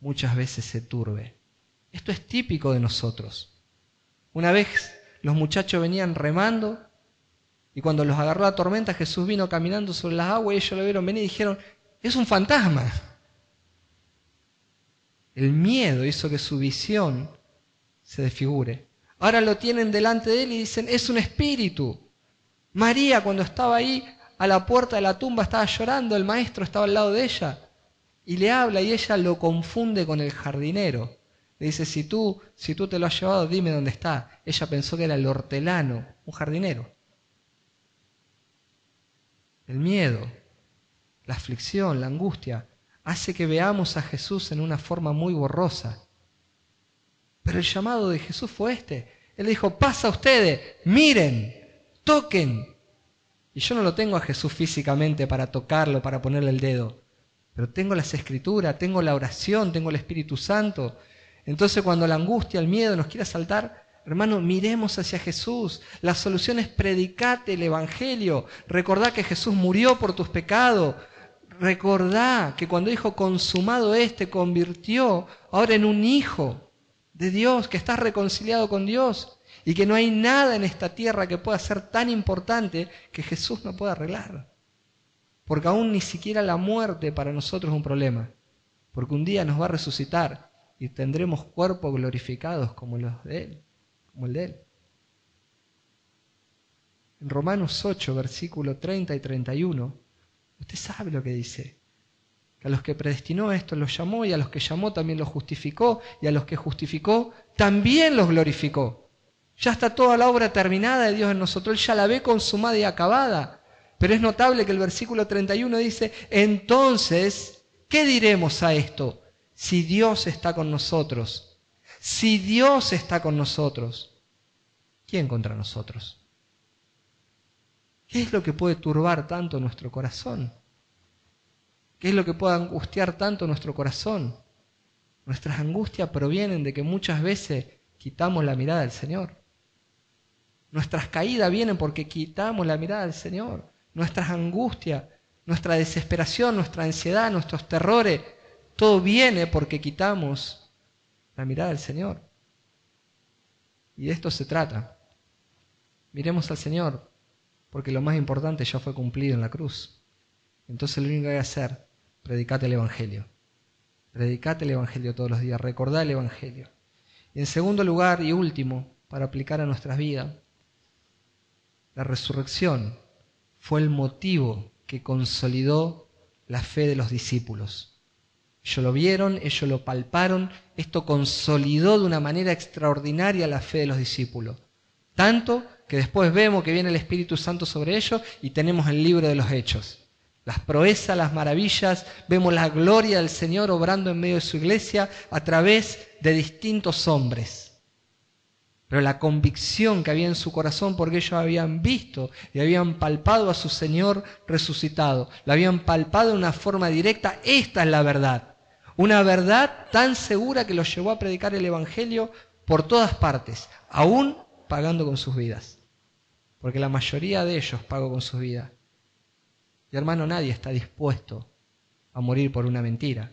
muchas veces se turbe. Esto es típico de nosotros. Una vez los muchachos venían remando y cuando los agarró la tormenta, Jesús vino caminando sobre las aguas y ellos lo vieron venir y dijeron, es un fantasma. El miedo hizo que su visión se desfigure. Ahora lo tienen delante de él y dicen, es un espíritu. María, cuando estaba ahí a la puerta de la tumba, estaba llorando, el maestro estaba al lado de ella y le habla y ella lo confunde con el jardinero. Le dice, si tú te lo has llevado, dime dónde está. Ella pensó que era el hortelano, un jardinero. El miedo, la aflicción, la angustia, hace que veamos a Jesús en una forma muy borrosa. Pero el llamado de Jesús fue este. Él dijo, pasa a ustedes, miren, toquen. Y yo no lo tengo a Jesús físicamente para tocarlo, para ponerle el dedo. Pero tengo las Escrituras, tengo la oración, tengo el Espíritu Santo. Entonces cuando la angustia, el miedo nos quiere asaltar, hermano, miremos hacia Jesús. La solución es predicate el Evangelio. Recordá que Jesús murió por tus pecados. Recordá que cuando dijo consumado te convirtió ahora en un hijo de Dios, que estás reconciliado con Dios y que no hay nada en esta tierra que pueda ser tan importante que Jesús no pueda arreglar. Porque aún ni siquiera la muerte para nosotros es un problema, porque un día nos va a resucitar y tendremos cuerpos glorificados como los de Él, como el de Él. En Romanos 8, versículo 30 y 31, usted sabe lo que dice, que a los que predestinó a esto los llamó, y a los que llamó también los justificó, y a los que justificó también los glorificó. Ya está toda la obra terminada de Dios en nosotros, Él ya la ve consumada y acabada. Pero es notable que el versículo 31 dice, entonces, ¿qué diremos a esto? Si Dios está con nosotros, si Dios está con nosotros, ¿quién contra nosotros? ¿Qué es lo que puede turbar tanto nuestro corazón? ¿Qué es lo que puede angustiar tanto nuestro corazón? Nuestras angustias provienen de que muchas veces quitamos la mirada del Señor. Nuestras caídas vienen porque quitamos la mirada del Señor. Nuestras angustias, nuestra desesperación, nuestra ansiedad, nuestros terrores, todo viene porque quitamos la mirada del Señor. Y de esto se trata. Miremos al Señor, porque lo más importante ya fue cumplido en la cruz. Entonces lo único que hay que hacer, predicate el Evangelio. Predicate el Evangelio todos los días, recordá el Evangelio. Y en segundo lugar y último, para aplicar a nuestras vidas, la resurrección fue el motivo que consolidó la fe de los discípulos. Ellos lo vieron, ellos lo palparon, esto consolidó de una manera extraordinaria la fe de los discípulos. Tanto que después vemos que viene el Espíritu Santo sobre ellos y tenemos el libro de los Hechos. Las proezas, las maravillas, vemos la gloria del Señor obrando en medio de su iglesia a través de distintos hombres. Pero la convicción que había en su corazón, porque ellos habían visto y habían palpado a su Señor resucitado, lo habían palpado de una forma directa, esta es la verdad. Una verdad tan segura que los llevó a predicar el Evangelio por todas partes, aún pagando con sus vidas. Porque la mayoría de ellos pagó con sus vidas. Y hermano, nadie está dispuesto a morir por una mentira.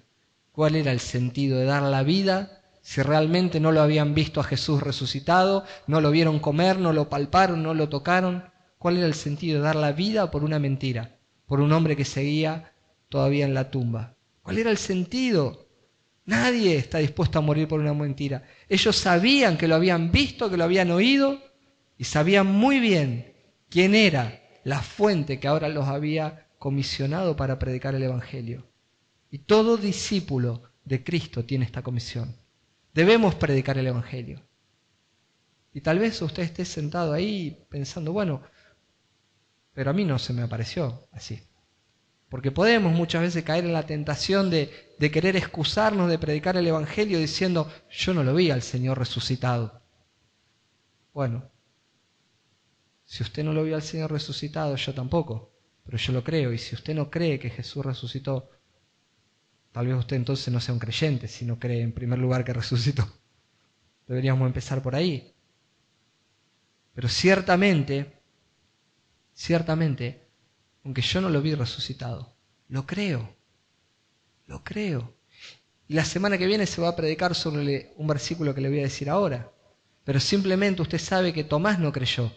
¿Cuál era el sentido de dar la vida si realmente no lo habían visto a Jesús resucitado, no lo vieron comer, no lo palparon, no lo tocaron? ¿Cuál era el sentido de dar la vida por una mentira, por un hombre que seguía todavía en la tumba? ¿Cuál era el sentido? Nadie está dispuesto a morir por una mentira. Ellos sabían que lo habían visto, que lo habían oído, y sabían muy bien quién era la fuente que ahora los había comisionado para predicar el Evangelio. Y todo discípulo de Cristo tiene esta comisión. Debemos predicar el Evangelio. Y tal vez usted esté sentado ahí pensando, bueno, pero a mí no se me apareció así. Porque podemos muchas veces caer en la tentación de querer excusarnos de predicar el Evangelio diciendo, yo no lo vi al Señor resucitado. Bueno, si usted no lo vio al Señor resucitado, yo tampoco, pero yo lo creo. Y si usted no cree que Jesús resucitó, tal vez usted entonces no sea un creyente si no cree en primer lugar que resucitó. Deberíamos empezar por ahí. Pero ciertamente, aunque yo no lo vi resucitado, lo creo. Y la semana que viene se va a predicar sobre un versículo que le voy a decir ahora. Pero simplemente usted sabe que Tomás no creyó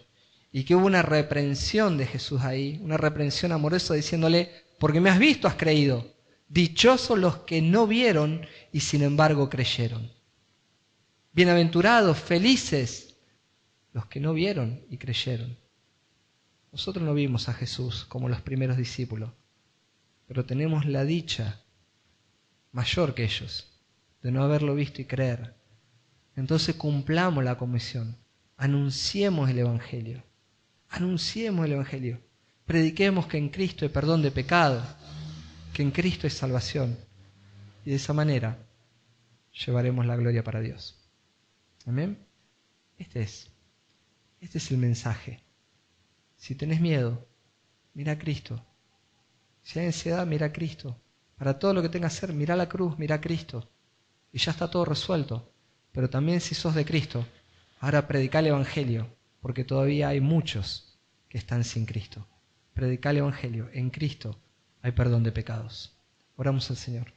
y que hubo una reprensión de Jesús ahí, una reprensión amorosa diciéndole, porque me has visto, has creído. Dichosos los que no vieron y sin embargo creyeron. Bienaventurados, felices los que no vieron y creyeron. Nosotros no vimos a Jesús como los primeros discípulos, pero tenemos la dicha mayor que ellos de no haberlo visto y creer. Entonces cumplamos la comisión, anunciemos el Evangelio, prediquemos que en Cristo hay perdón de pecado, que en Cristo hay salvación, y de esa manera llevaremos la gloria para Dios. Amén. Este es el mensaje. Si tenés miedo, mira a Cristo. Si hay ansiedad, mira a Cristo. Para todo lo que tengas que hacer, mira la cruz, mira a Cristo. Y ya está todo resuelto. Pero también si sos de Cristo, ahora predica el Evangelio, porque todavía hay muchos que están sin Cristo. Predica el Evangelio. En Cristo hay perdón de pecados. Oramos al Señor.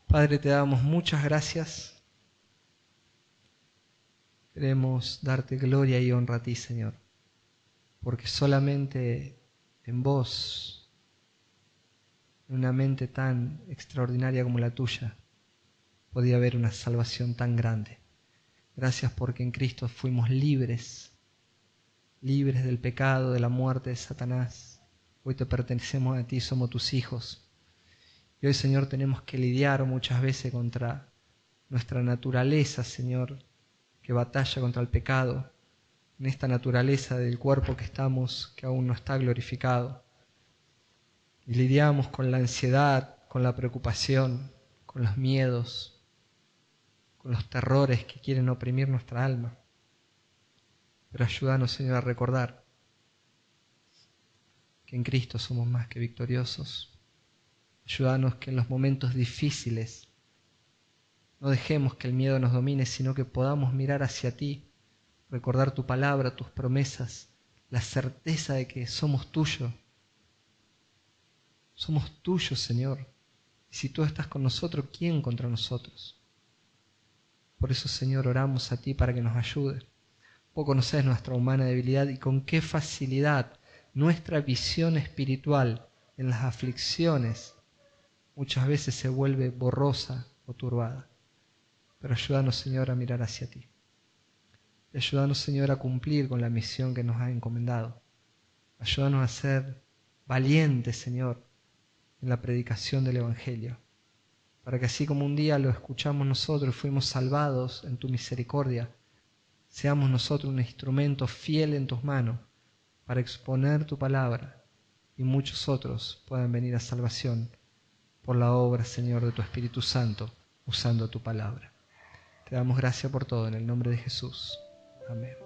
Padre, te damos muchas gracias. Queremos darte gloria y honra a ti, Señor, porque solamente en vos, en una mente tan extraordinaria como la tuya, podía haber una salvación tan grande. Gracias porque en Cristo fuimos libres del pecado, de la muerte de Satanás. Hoy te pertenecemos a ti, somos tus hijos. Y hoy, Señor, tenemos que lidiar muchas veces contra nuestra naturaleza, Señor, que batalla contra el pecado, en esta naturaleza del cuerpo que estamos, que aún no está glorificado. Y lidiamos con la ansiedad, con la preocupación, con los miedos, con los terrores que quieren oprimir nuestra alma. Pero ayúdanos, Señor, a recordar que en Cristo somos más que victoriosos. Ayúdanos que en los momentos difíciles No dejemos que el miedo nos domine, sino que podamos mirar hacia ti, recordar tu palabra, tus promesas, la certeza de que somos tuyos. Somos tuyos, Señor. Y si tú estás con nosotros, ¿quién contra nosotros? Por eso, Señor, oramos a ti para que nos ayude. Vos conocés nuestra humana debilidad y con qué facilidad nuestra visión espiritual en las aflicciones muchas veces se vuelve borrosa o turbada. Pero ayúdanos, Señor, a mirar hacia ti. Y ayúdanos, Señor, a cumplir con la misión que nos has encomendado. Ayúdanos a ser valientes, Señor, en la predicación del Evangelio, para que así como un día lo escuchamos nosotros y fuimos salvados en tu misericordia, seamos nosotros un instrumento fiel en tus manos para exponer tu palabra y muchos otros puedan venir a salvación por la obra, Señor, de tu Espíritu Santo, usando tu palabra. Te damos gracias por todo, en el nombre de Jesús. Amén.